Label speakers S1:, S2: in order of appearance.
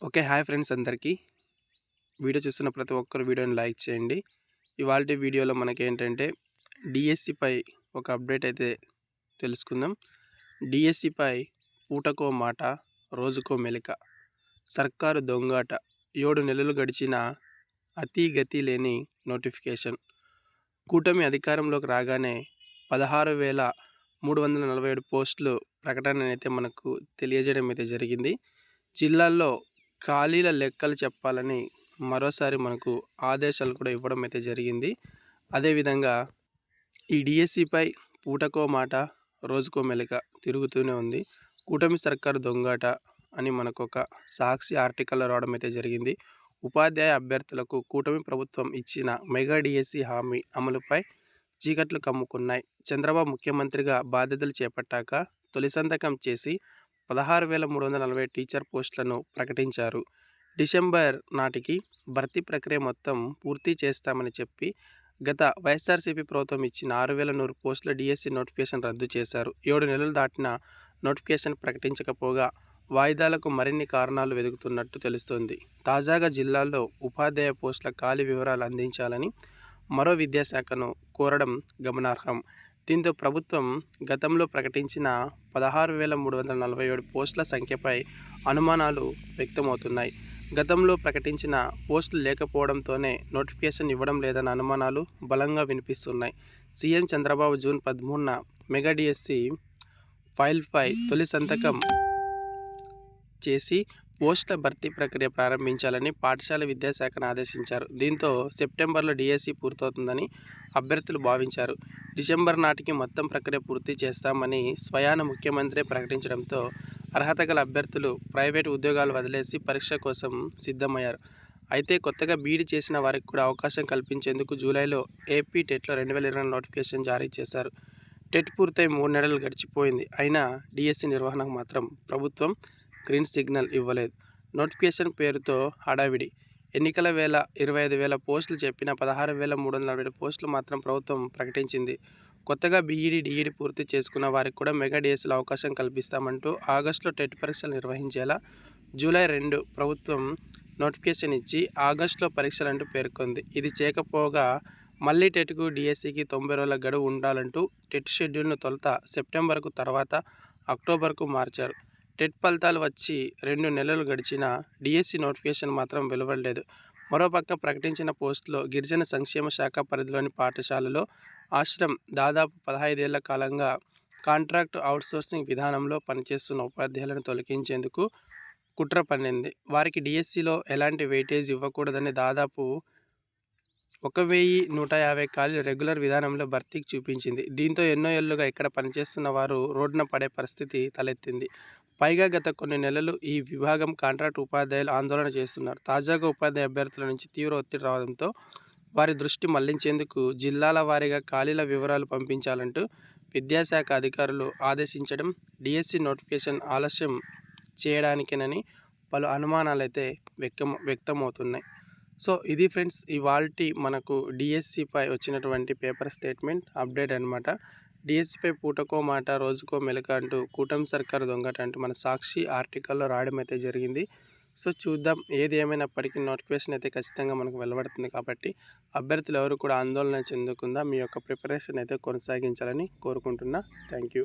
S1: Okay. Hi friends అందరికీ. Video చూస్తున్న ప్రతి ఒక్కరు వీడియోని లైక్ చేయండి. ఇవాల్టి వీడియోలో మనకేంటంటే డిఎస్సిపై ఒక అప్డేట్ అయితే తెలుసుకుందాం. డిఎస్సిపై పూటకో మాట, రోజుకో మెలిక, సర్కారు దొంగాట, 7 నెలలు గడిచిన అతీ గతి లేని నోటిఫికేషన్. కూటమి అధికారంలోకి రాగానే 16,347 పోస్టులు ప్రకటననైతే మనకు తెలియజేయడం అయితే జరిగింది. జిల్లాల్లో ఖాళీల లెక్కలు చెప్పాలని మరోసారి మనకు ఆదేశాలు కూడా ఇవ్వడం అయితే జరిగింది. అదేవిధంగా ఈ డిఎస్సిపై పూటకో మాట, రోజుకో మెలిక తిరుగుతూనే ఉంది. కూటమి సర్కారు దొంగాట అని మనకొక సాక్షి ఆర్టికల్లో రావడం అయితే జరిగింది. ఉపాధ్యాయ అభ్యర్థులకు కూటమి ప్రభుత్వం ఇచ్చిన మెగా డిఎస్సి హామీ అమలుపై చీకట్లు కమ్ముకున్నాయి. చంద్రబాబు ముఖ్యమంత్రిగా బాధ్యతలు చేపట్టాక తొలి సంతకం చేసి 16,340 టీచర్ పోస్టులను ప్రకటించారు. డిసెంబర్ నాటికి భర్తీ ప్రక్రియ మొత్తం పూర్తి చేస్తామని చెప్పి గత వైఎస్ఆర్సీపీ ప్రభుత్వం ఇచ్చిన 6,100 పోస్టుల డిఎస్సి నోటిఫికేషన్ రద్దు చేశారు. 7 నెలలు దాటిన నోటిఫికేషన్ ప్రకటించకపోగా వాయిదాలకు మరిన్ని కారణాలు వెతుకుతున్నట్టు తెలుస్తోంది. తాజాగా జిల్లాల్లో ఉపాధ్యాయ పోస్టుల ఖాళీ వివరాలు అందించాలని మరో విద్యాశాఖను కోరడం గమనార్హం. దీంతో ప్రభుత్వం గతంలో ప్రకటించిన 16,347 పోస్టుల సంఖ్యపై అనుమానాలు వ్యక్తమవుతున్నాయి. గతంలో ప్రకటించిన పోస్టులు లేకపోవడంతోనే నోటిఫికేషన్ ఇవ్వడం లేదన్న అనుమానాలు బలంగా వినిపిస్తున్నాయి. సీఎం చంద్రబాబు జూన్ 13న మెగా డిఎస్సి ఫైల్పై తొలి సంతకం చేసి పోస్టుల భర్తీ ప్రక్రియ ప్రారంభించాలని పాఠశాల విద్యాశాఖను ఆదేశించారు. దీంతో సెప్టెంబర్లో డిఎస్సి పూర్తవుతుందని అభ్యర్థులు భావించారు. డిసెంబర్ నాటికి మొత్తం ప్రక్రియ పూర్తి చేస్తామని స్వయాన ముఖ్యమంత్రి ప్రకటించడంతో అర్హత గల అభ్యర్థులు ప్రైవేటు ఉద్యోగాలు వదిలేసి పరీక్ష కోసం సిద్ధమయ్యారు. అయితే కొత్తగా బీఈడీ చేసిన వారికి కూడా అవకాశం కల్పించేందుకు జూలైలో ఏపీ టెట్లో 2020 నోటిఫికేషన్ జారీ చేశారు. టెట్ పూర్తయి 3 నెలలు గడిచిపోయింది. అయినా డిఎస్సి నిర్వహణకు మాత్రం ప్రభుత్వం గ్రీన్ సిగ్నల్ ఇవ్వలేదు. నోటిఫికేషన్ పేరుతో హడావిడి. ఎన్నికల వేళ 25,000 పోస్టులు చెప్పిన 16,347 పోస్టులు మాత్రం ప్రభుత్వం ప్రకటించింది. కొత్తగా బీఈడీ, డిఈడీ పూర్తి చేసుకున్న వారికి కూడా మెగా డిఎస్సిలో అవకాశం కల్పిస్తామంటూ ఆగస్టులో టెట్ పరీక్షలు నిర్వహించేలా జూలై 2 ప్రభుత్వం నోటిఫికేషన్ ఇచ్చి ఆగస్టులో పరీక్షలంటూ పేర్కొంది. ఇది చేయకపోగా మళ్లీ టెట్కు, డిఎస్సికి 90 రోజుల గడువు ఉండాలంటూ టెట్ షెడ్యూల్ను తొలుత సెప్టెంబర్కు, తర్వాత అక్టోబర్కు మార్చారు. టెట్ ఫలితాలు వచ్చి 2 నెలలు గడిచినా డిఎస్సి నోటిఫికేషన్ మాత్రం వెలువడలేదు. మరోపక్క ప్రకటించిన పోస్టులో గిరిజన సంక్షేమ శాఖ పరిధిలోని పాఠశాలలో ఆశ్రమ్ దాదాపు 15 ఏళ్ల కాలంగా కాంట్రాక్ట్ అవుట్సోర్సింగ్ విధానంలో పనిచేస్తున్న ఉపాధ్యాయులను తొలగించేందుకు కుట్ర పన్నింది. వారికి డిఎస్సిలో ఎలాంటి వెయిటేజ్ ఇవ్వకూడదని దాదాపు 1,150 ఖాళీలు రెగ్యులర్ విధానంలో భర్తీకి చూపించింది. దీంతో ఎన్నో ఏళ్లుగా ఇక్కడ పనిచేస్తున్న వారు రోడ్డున పడే పరిస్థితి తలెత్తింది. పైగా గత కొన్ని నెలలు ఈ విభాగం కాంట్రాక్ట్ ఉపాధ్యాయులు ఆందోళన చేస్తున్నారు. తాజాగా ఉపాధ్యాయ అభ్యర్థుల నుంచి తీవ్ర ఒత్తిడి రావడంతో వారి దృష్టి మళ్లించేందుకు జిల్లాల వారీగా ఖాళీల వివరాలు పంపించాలంటూ విద్యాశాఖ అధికారులు ఆదేశించడం డిఎస్సి నోటిఫికేషన్ ఆలస్యం చేయడానికేనని పలు అనుమానాలైతే వ్యక్తమవుతున్నాయి. సో ఇది ఫ్రెండ్స్ ఇవాల్టి మనకు డిఎస్సిపై వచ్చినటువంటి పేపర్ స్టేట్మెంట్ అప్డేట్ అనమాట. డిఎస్సిపై పూటకో మాట, రోజుకో మెలక అంటూ కూటమి సర్కారు దొంగట అంటూ మన సాక్షి ఆర్టికల్లో రాయడం అయితే జరిగింది. సో చూద్దాం, ఏది ఏమైనప్పటికీ నోటిఫికేషన్ అయితే ఖచ్చితంగా మనకు వెలువడుతుంది. కాబట్టి అభ్యర్థులు ఎవరు కూడా ఆందోళన చెందకుండా మీ యొక్క ప్రిపరేషన్ అయితే కొనసాగించాలని కోరుకుంటున్నా. Thank you.